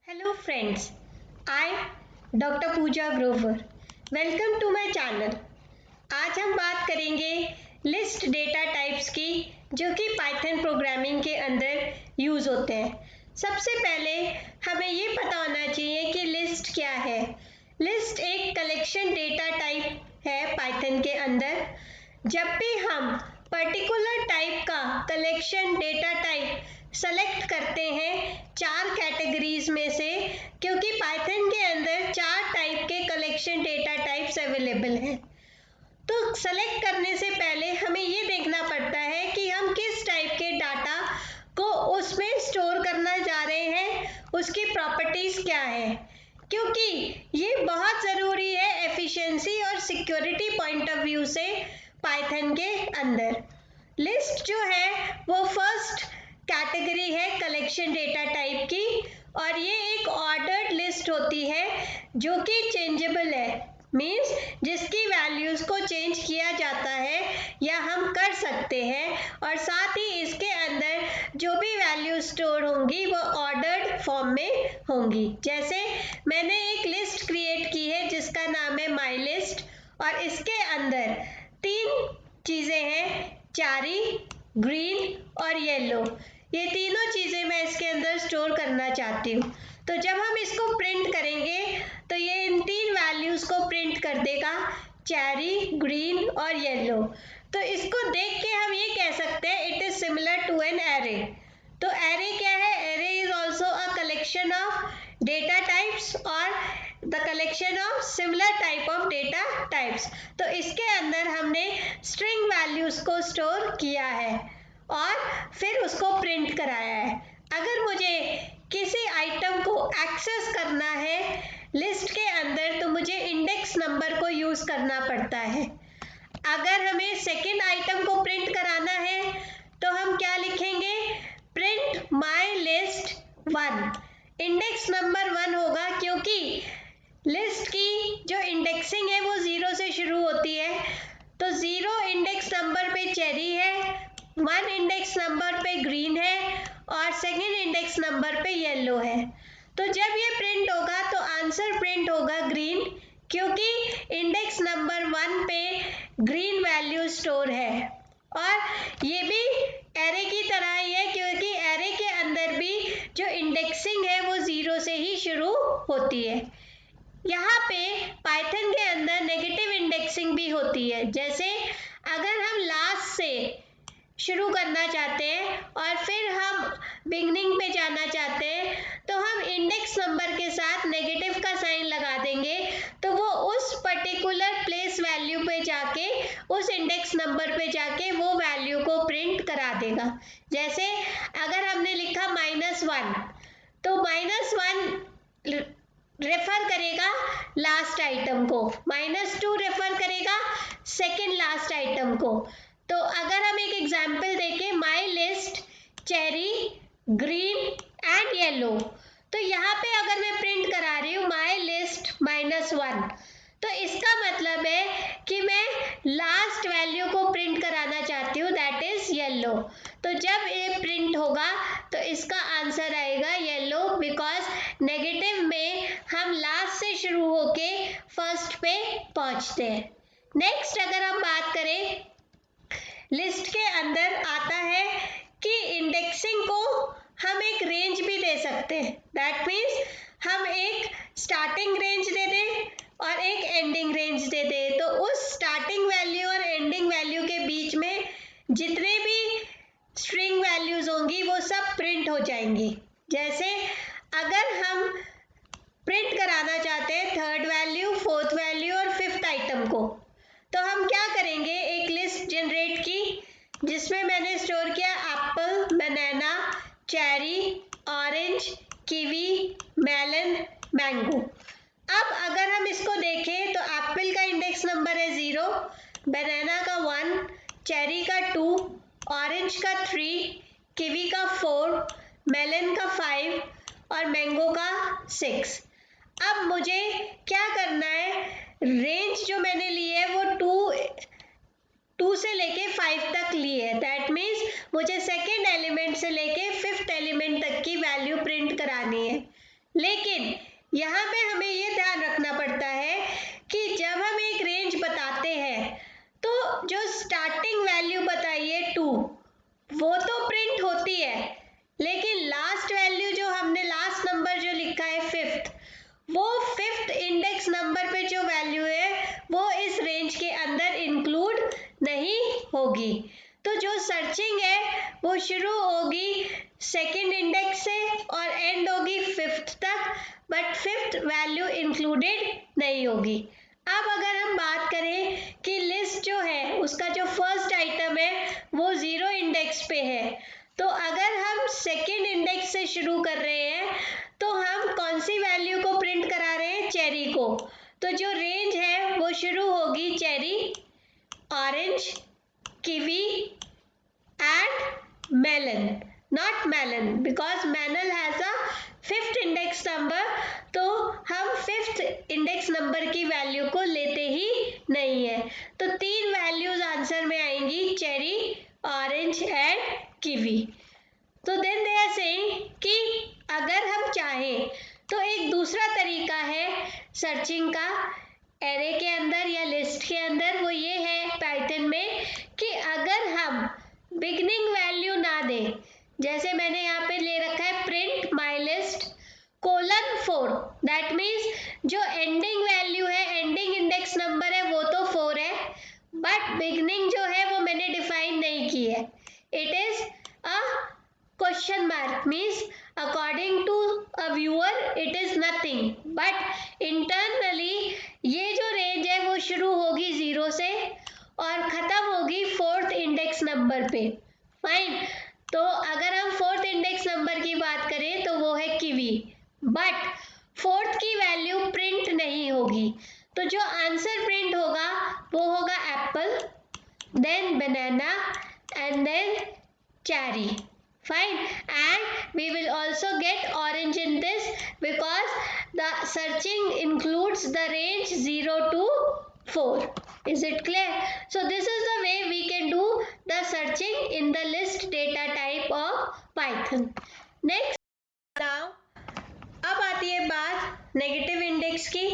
Hello friends, I Dr. Pooja Grover. Welcome to my channel. आज हम बात करेंगे लिस्ट डेटा टाइप्स की जो कि पाइथन प्रोग्रामिंग के अंदर यूज होते हैं। सबसे पहले हमें ये पता होना चाहिए कि लिस्ट क्या है। लिस्ट एक कलेक्शन डेटा टाइप है पाइथन के अंदर। जब भी हम पर्टिकुलर टाइप का कलेक्शन डेटा टाइप सेलेक्ट करते हैं चार कैटेगरीज में से, क्योंकि पाइथन के अंदर चार टाइप के कलेक्शन डेटा टाइप्स अवेलेबल हैं, तो सेलेक्ट करने से पहले हमें ये देखना पड़ता है कि हम किस टाइप के डाटा को उसमें स्टोर करना जा रहे हैं, उसकी प्रॉपर्टीज क्या है, क्योंकि ये बहुत ज़रूरी है एफिशिएंसी और सिक्योरिटी पॉइंट ऑफ व्यू से। पाइथन के अंदर लिस्ट जो है वो फर्स्ट कैटेगरी है कलेक्शन डेटा टाइप की, और ये एक ऑर्डर्ड लिस्ट होती है जो कि चेंजेबल है, मीन्स जिसकी वैल्यूज को चेंज किया जाता है या हम कर सकते हैं, और साथ ही इसके अंदर जो भी वैल्यू स्टोर होंगी वो ऑर्डर्ड फॉर्म में होंगी। जैसे मैंने एक लिस्ट क्रिएट की है जिसका नाम है माई लिस्ट, और इसके अंदर तीन चीज़ें हैं, चेरी, ग्रीन और येलो। ये तीनों चीज़ें मैं इसके अंदर स्टोर करना चाहती हूँ। तो जब हम इसको प्रिंट करेंगे तो ये इन तीन वैल्यूज को प्रिंट कर देगा, चेरी, ग्रीन और येलो। तो इसको देख के हम ये कह सकते हैं it is similar to an array. तो एरे क्या है? Array is also a collection of data types और the collection of similar type of data types. तो इसके अंदर हमने स्ट्रिंग वैल्यूज को स्टोर किया है और फिर उसको प्रिंट कराया है। अगर मुझे किसी आइटम को एक्सेस करना है लिस्ट के अंदर तो मुझे इंडेक्स नंबर को यूज करना पड़ता है। अगर हमें सेकेंड आइटम को प्रिंट कराना है तो हम क्या लिखेंगे? Print my list 1। Index number 1 होगा क्योंकि लिस्ट की जो इंडेक्सिंग है वो 0 से शुरू होती है। तो 0 इंडेक्स नंबर पे चेरी है, 1 इंडेक्स नंबर पे ग्रीन है और सेकेंड इंडेक्स नंबर पे येलो है। तो जब ये प्रिंट होगा तो आंसर प्रिंट होगा ग्रीन, क्योंकि इंडेक्स नंबर 1 पे ग्रीन वैल्यू स्टोर है। और ये भी एरे की तरह ही है क्योंकि एरे के अंदर भी जो इंडेक्सिंग है वो 0 से ही शुरू होती है। यहाँ पे पाइथन के अंदर नेगेटिव इंडेक्सिंग भी होती है। जैसे अगर हम लास्ट से शुरू करना चाहते हैं और फिर हम बिगनिंग पे जाना चाहते हैं तो हम इंडेक्स नंबर के साथ नेगेटिव का साइन लगा देंगे, तो वो उस पर्टिकुलर प्लेस वैल्यू पे जाके उस इंडेक्स नंबर पे जाके वो वैल्यू को प्रिंट करा देगा। जैसे अगर हमने लिखा -1 तो -1 रेफर करेगा लास्ट आइटम को, -2 रेफर करेगा सेकेंड लास्ट आइटम को। तो अगर हम एक एग्जाम्पल देखें, my list cherry, green and yellow, तो यहाँ पे अगर मैं प्रिंट करा रही हूँ माई लिस्ट -1, तो इसका मतलब है कि मैं लास्ट वैल्यू को प्रिंट कराना चाहती हूँ, दैट इज येलो। तो जब ये प्रिंट होगा तो इसका आंसर आएगा येलो, बिकॉज नेगेटिव में हम लास्ट से शुरू होके फर्स्ट पे पहुँचते हैं। नेक्स्ट अगर हम बात करें, लिस्ट के अंदर आता है कि इंडेक्सिंग को हम एक रेंज भी दे सकते हैं। दैट मीन्स हम एक स्टार्टिंग रेंज दे दें और एक एंडिंग रेंज दे दें, तो उस स्टार्टिंग वैल्यू और एंडिंग वैल्यू के बीच में जितने भी स्ट्रिंग वैल्यूज होंगी वो सब प्रिंट हो जाएंगी। जैसे अगर हम प्रिंट कराना चाहते हैं थर्ड वैल्यू, फोर्थ वैल्यू और फिफ्थ आइटम को, तो हम क्या करेंगे? एक लिस्ट जनरेट की जिसमें मैंने स्टोर किया apple, banana, cherry, orange, kiwi, melon, mango. अब अगर हम इसको देखें तो एप्पल का इंडेक्स नंबर है 0, बनाना का 1, चेरी का 2, ऑरेंज का 3, कीवी का 4, मेलन का 5 और मैंगो का 6। अब मुझे क्या करना है? रेंज जो मैंने ली है वो 2 से लेके 5 तक ली है। दैट मीन्स मुझे सेकेंड एलिमेंट से लेके फिफ्थ एलिमेंट तक की वैल्यू प्रिंट करानी है। लेकिन यहाँ पे हमें ये ध्यान रखना पड़ता है कि जब हम एक रेंज बताते हैं तो जो स्टार्टिंग वैल्यू बताइए 2 वो तो प्रिंट होती है, लेकिन लास्ट वैल्यू जो हमने लास्ट नंबर जो लिखा है 5th, वो 5th इंडेक्स नंबर पे जो वैल्यू है वो इस रेंज के अंदर इंक्लूड नहीं होगी। तो जो सर्चिंग है वो शुरू होगी 2nd इंडेक्स से और एंड होगी 5th तक, बट 5th वैल्यू इंक्लूडेड नहीं होगी। अब अगर हम बात करें कि लिस्ट जो है उसका जो फर्स्ट आइटम है वो 0 इंडेक्स पे है, तो अगर हम 2nd इंडेक्स से शुरू कर रहे हैं तो हम कौन सी वैल्यू को प्रिंट करा रहे हैं? चेरी को। तो जो रेंज है वो शुरू होगी cherry, orange, kiwi and melon, not melon because melon has a 5th index number, तो हम 5th इंडेक्स नंबर की वैल्यू को लेते ही नहीं है। तो 3 वैल्यूज आंसर में आएंगी, चेरी, ऑरेंज एंड कीवी। तो देन दे आर सेइंग कि अगर हम चाहें तो एक दूसरा तरीका है सर्चिंग का एरे के अंदर या लिस्ट के अंदर, वो ये है पाइथन में कि अगर हम बिगनिंग वैल्यू ना दें, जैसे मैंने यहाँ पे ले रखा है print my list :4, that means जो एंडिंग वैल्यू है, एंडिंग इंडेक्स नंबर है वो तो 4 है, बट बिगनिंग जो है वो मैंने डिफाइन नहीं की है, it is a question mark, means according to a viewer it is nothing, but internally ये जो रेंज है वो शुरू होगी 0 से और खत्म होगी 4th इंडेक्स नंबर पे। फाइन, तो अगर हम 4th इंडेक्स नंबर की बात करें तो वो है कीवी, बट 4th की वैल्यू प्रिंट नहीं होगी, तो जो आंसर प्रिंट होगा वो होगा apple, then banana and then cherry. Fine, and we will also get orange in this because the searching includes the range 0 to 4. Is it clear? So this is the way we can do the searching in the list data type of Python. Next, now अब आती है बात negative index की।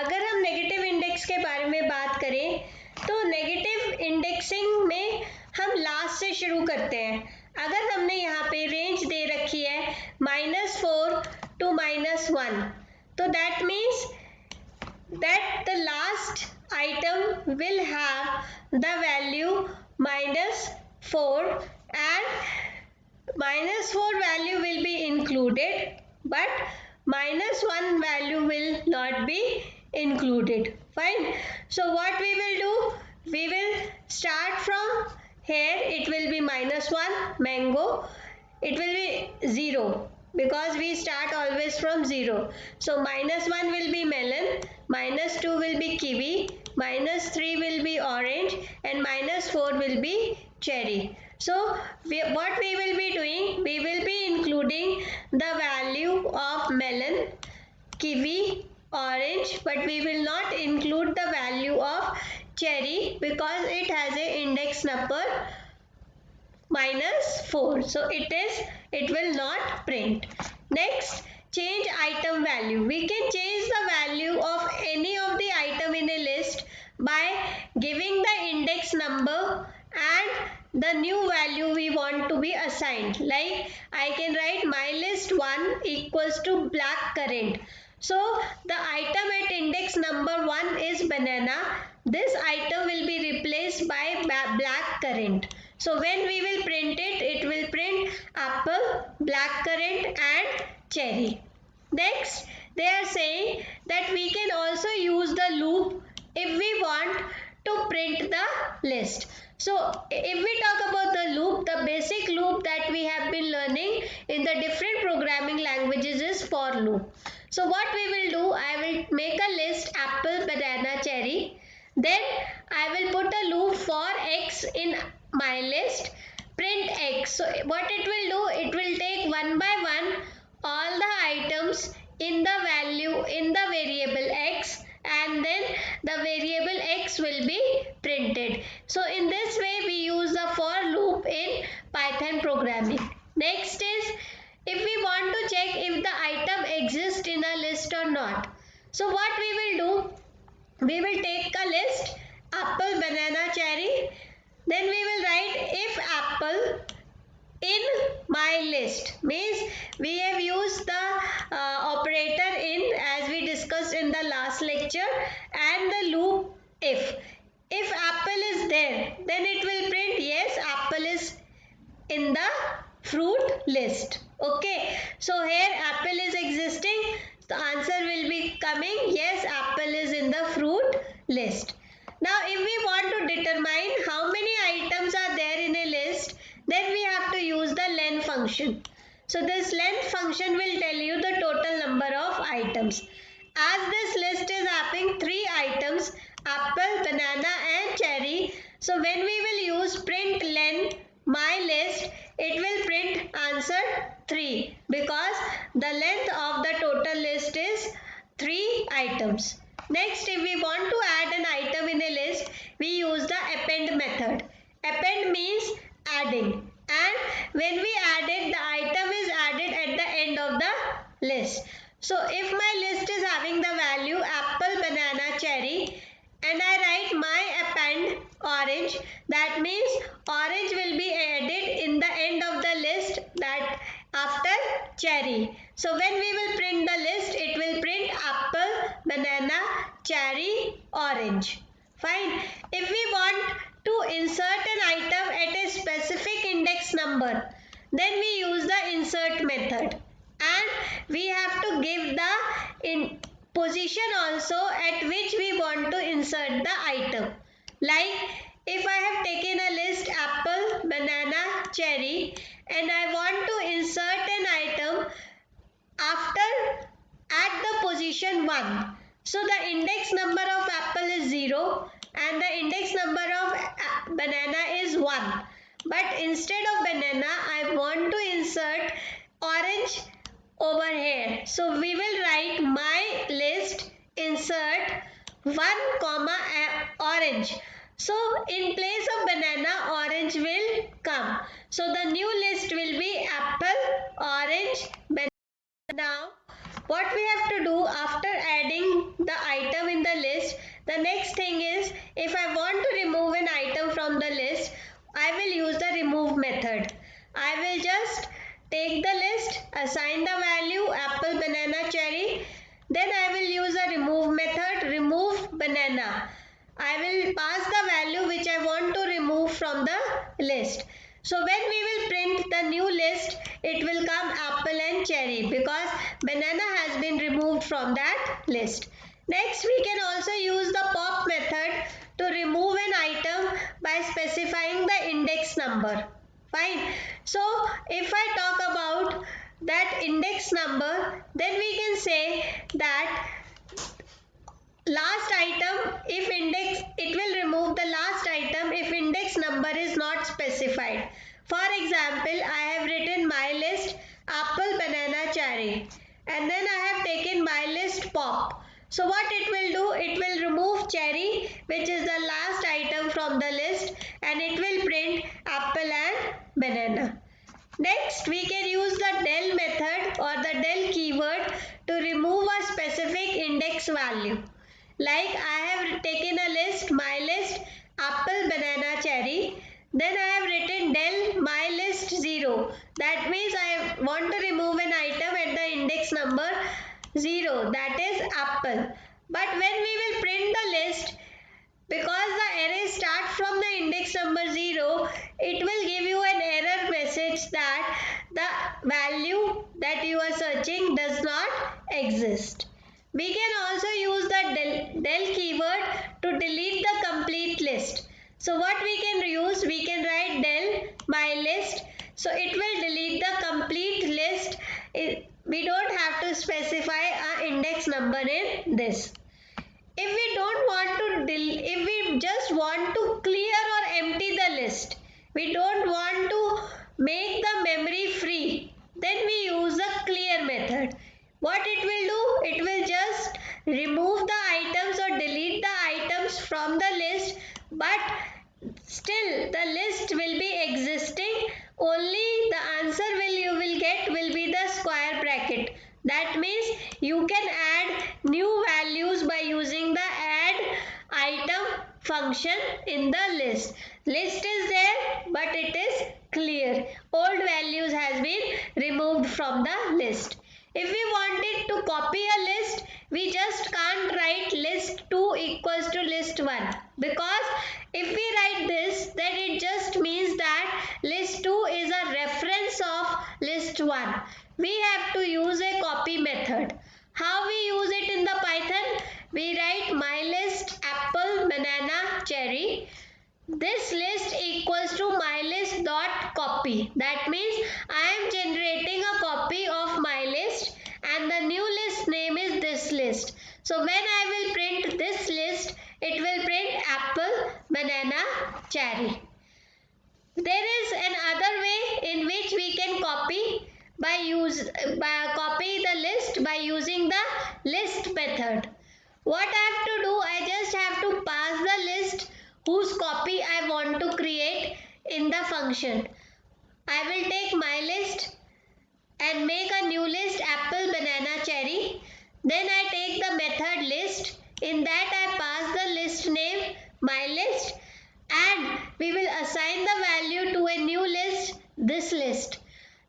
अगर हम negative index के बारे में बात करें तो नेगेटिव इंडेक्सिंग में हम लास्ट से शुरू करते हैं। अगर हमने यहाँ पे रेंज दे रखी है -4 to -1, तो that means that the last item will have the value -4 and -4 value will be included, but -1 value will not be included. Fine. So what we will do, we will start from here, it will be -1 mango, it will be 0 because we start always from 0. So -1 will be melon, -2 will be kiwi, -3 will be orange and -4 will be cherry. So what we will be doing, we will be including the value of melon, kiwi, orange, but we will not include the value of cherry because it has a index number -4, so it will not print. Next, change item value. We can change the value of any of the item in a list by giving the index number and the new value we want to be assigned. Like I can write my list 1 equals to black currant. So the item at index number 1 is banana. This item will be replaced by black currant. So when we will print it, it will print apple, black currant and cherry. Next, they are saying that we can also use the loop if we want to print the list. So if we talk about the loop, the basic loop that we have been learning in the different programming languages is for loop. So what we will do, I will make a list apple, banana, cherry. Then I will put a loop for x in my list, print x. So what it will do, it will take one by one all the items in the variable x and then the variable x will be printed. So in this way we use the for loop in Python programming. Next is if we want to check if the item exists or not. So what we will do, we will take a list apple, banana, cherry. Then we will write if apple in my list, means we have used the operator in as we discussed in the last lecture, and the loop if apple is there, then it will print yes, apple is in the fruit list. Okay, so here apple is existing, the answer will be coming yes, apple is in the fruit list. Now if we want to determine how many items are there in a list, then we have to use the len function. So this len function will tell you the total number of items. As this list is having 3 items, apple, banana and cherry, so when we will use print len my list, it will print answer 3 because the length of the total list is 3 items. Next, if we want to add an item in a list, we use the append method. Append means adding, and when we add it, the item is added at the end of the list. So if my list is having the value apple, banana, cherry, and I write my append orange, that means orange will be added in the end of the list, that after cherry. So when we will print the list, it will print apple, banana, cherry, orange. Fine. If we want to insert an item at a specific index number, then we use the insert method, and we have to give the position also at which we want to insert the item. Like if I have taken a list apple, banana, cherry, and I want to insert an item after at the position 1. So the index number of apple is 0 and the index number of banana is 1. But instead of banana, I want to insert orange over here. So we will write my list insert 1 comma orange. So in place of banana, orange will come. So the new list will be apple, orange, banana. Now what we have to do after adding the item in the list, the next thing is if I want to remove an item from the list, I will use the remove method. I will just take the list, assign the value apple, banana, cherry, then I will use a remove method, remove banana. I will pass the value which I want to remove from the list. So when we will print the new list, it will come apple and cherry because banana has been removed from that list. Next, we can also use the pop method to remove an item by specifying the index number. Fine. So if I talk about that index number, then we can say that last item if index, it will remove the last item if index number is not specified. For example, I have written my list apple, banana, cherry, and then I have taken my list pop. So what it will do, it will remove cherry, which is the last item from the list, and it will print apple and banana. Next, we can use the del method or the del keyword to remove a specific index value. Like I have taken a list, my list, apple, banana, cherry. Then I have written del my list 0. That means I want to remove an item at the index number 0, that is apple. But when we will print the list, because the array starts from the index number 0, it will give you an error message that the value that you are searching does not exist. We can also use the del keyword to delete the complete list. So what we can use, we can write del my list. So it will delete the complete list. We don't have to specify an index number in this. If we don't want to if we just want to clear or empty the list, we don't want to make the memory free, then we use the clear method. What it will do, it will just remove the items or delete the items from the list, but still the list will be existing. Only the answer you will get will be the square bracket. That means you can add function in the list. List is there, but it is clear. Old values has been removed from the list. If we wanted to copy a list, we just can't write list 2 equals to list 1, because if we write this, then it just means that list 2 is a reference of list 1. We have to use a copy method. How we use it in the Python? We write mylist apple, banana, cherry. This list equals to mylist dot copy. That means I am generating a copy of my list and the new list name is this list. So when I will print this list, it will print apple, banana, cherry. There is another way in which we can copy copy the list by using the list method. What I have to do, I just have to pass the list whose copy I want to create in the function. I will take my list and make a new list apple, banana, cherry. Then I take the method list. In that I pass the list name my list and we will assign the value to a new list, this list.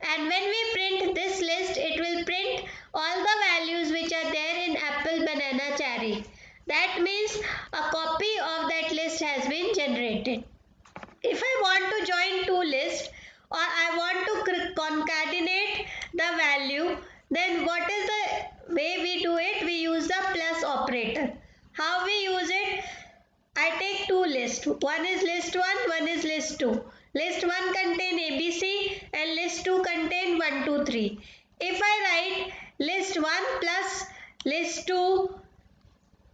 And when we print this list, it will print all the values which are there in apple, banana, cherry. That means a copy of that list has been generated. If I want to join two lists or I want to concatenate the value, then what is the way we do it? We use the plus operator. How we use it? I take two lists. One is list 1, one is list 2. List 1 contain ABC and list 2 contain 1, 2, 3. If I write list 1 plus list 2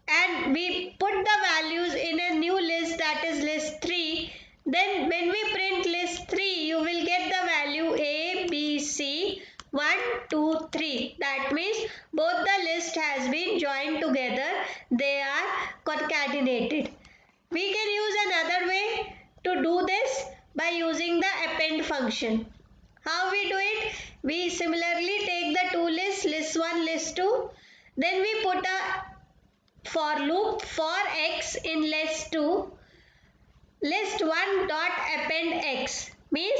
and we put the values in a new list, that is list 3, then when we print list 3, you will get the value A, B, C, 1, 2, 3. That means both the list has been joined together. They are concatenated. We can use another way to do this by using the append function. How we do it? We similarly take the two lists, list 1, list 2. Then we put a for loop for x in list 2. List 1 dot append x means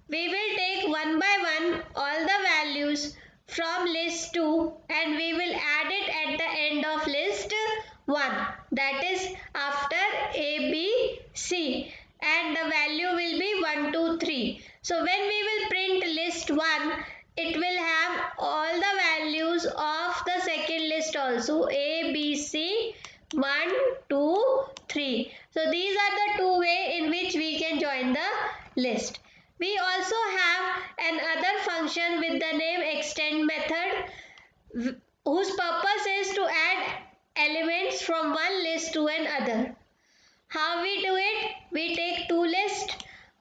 we will take one by one all the values from list 2 and we will add it at the end of list 1. That is after A, B, C, and the value will be 1, 2, 3. So when we will print list 1, it will have all the values of the second list also, A, B, C, 1, 2, 3. So these are the two ways in which we can join the list. We also have another function with the name extend method, whose purpose is to add elements from one list to another. How we do it? We take two lists,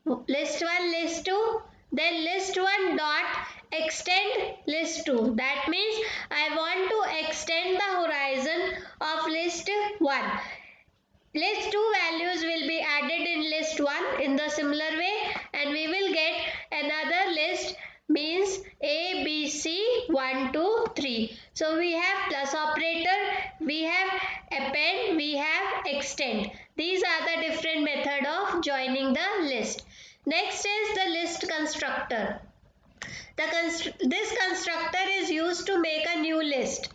list 1, list 2, then list 1 dot extend list 2. That means I want to extend the horizon of list 1. List 2 values will be added in list 1 in the similar way and we will get another list, means A, B, C, 1, 2, 3. So we have plus operator, we have append, we have extend. These are the different method of joining the list. Next is the list constructor. This constructor is used to make a new list.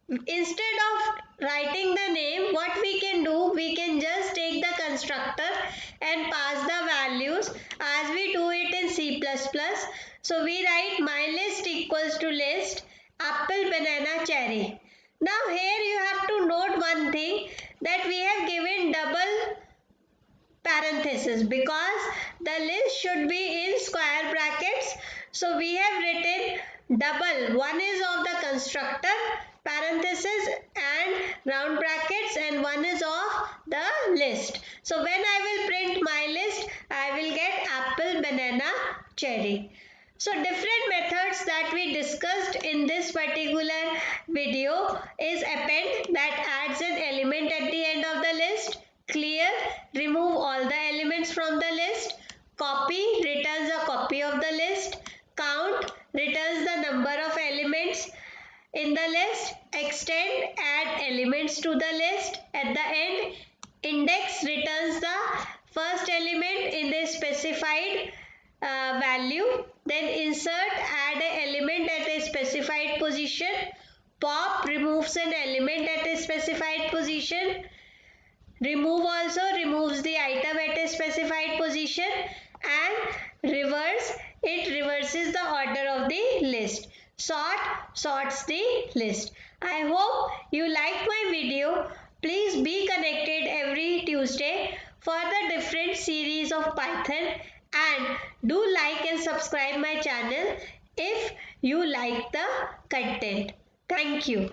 Instead of writing the name, what we can do, we can just take the constructor and pass the values as we do it in C++. So we write my list equals to list apple, banana, cherry. Now here you have to note one thing, that we have given double parenthesis because the list should be in square brackets. So we have written double. One is of the constructor, parenthesis and round brackets, and one is of the list. So when I will print my list, I will get apple, banana, cherry. So different methods that we discussed in this particular video is append, that adds an element at the end of the list. Clear, remove all the elements from the list. Copy, returns a copy of the list. Count, returns the number of elements in the list. Extend, add elements to the list. At the end, Index returns the first element in the specified value. Then insert add an element at a specified position. Pop removes an element at a specified position. Remove also removes the item at a specified position. And reverse, it reverses the order of the list. Sort sorts the list. I hope you liked my video. Please be connected every Tuesday for the different series of Python, and do like and subscribe my channel if you like the content. Thank you.